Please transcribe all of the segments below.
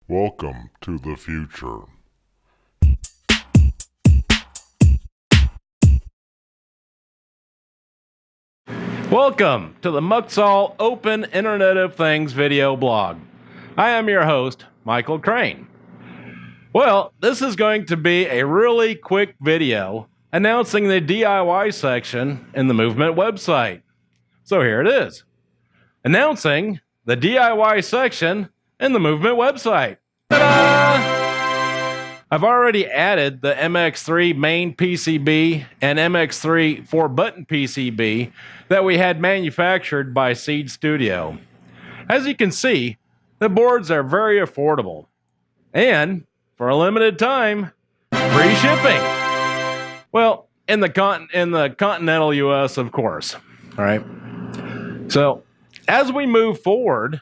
Welcome to the future. Welcome to the Muxall Open Internet of Things video blog. I am your host, Michael Crane. Well, this is going to be a really quick video announcing the DIY section in the Movement website. So here it is. Announcing the DIY section in the Movement website. Ta-da! I've already added the MX3 main PCB and MX3 4-button PCB that we had manufactured by Seed Studio. As you can see, the boards are very affordable. And, for a limited time, free shipping. Well, in the continental US, of course. All right. So, as we move forward,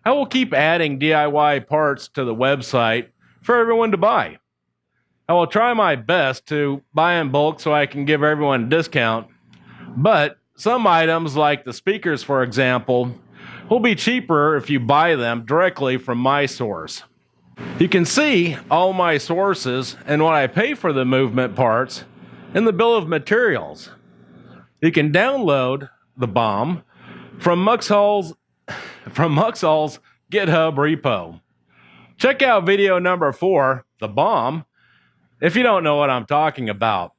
I will keep adding DIY parts to the website for everyone to buy. I will try my best to buy in bulk so I can give everyone a discount, but some items like the speakers, for example, will be cheaper if you buy them directly from my source. You can see all my sources and what I pay for the Movement parts in the bill of materials. You can download the BOM from Muxall's GitHub repo. Check out video number 4, the BOM, if you don't know what I'm talking about.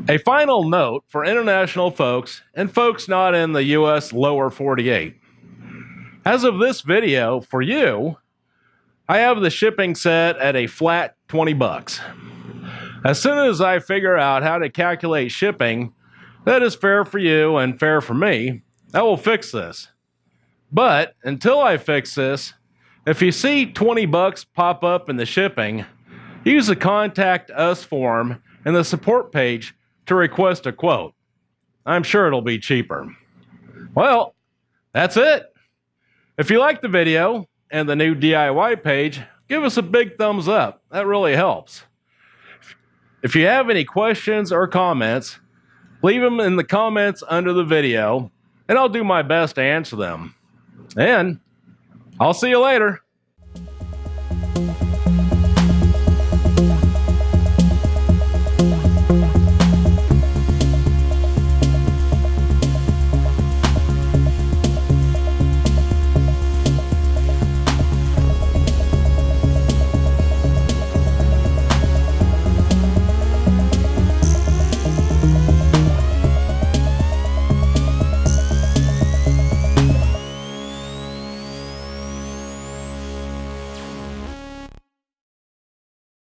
A final note for international folks and folks not in the US lower 48. As of this video, for you, I have the shipping set at a flat $20. As soon as I figure out how to calculate shipping that is fair for you and fair for me, I will fix this. But until I fix this, if you see $20 pop up in the shipping, use the Contact Us form in the support page to request a quote. I'm sure it'll be cheaper. Well, that's it. If you like the video and the new DIY page, give us a big thumbs up. That really helps. If you have any questions or comments, leave them in the comments under the video, and I'll do my best to answer them. And I'll see you later.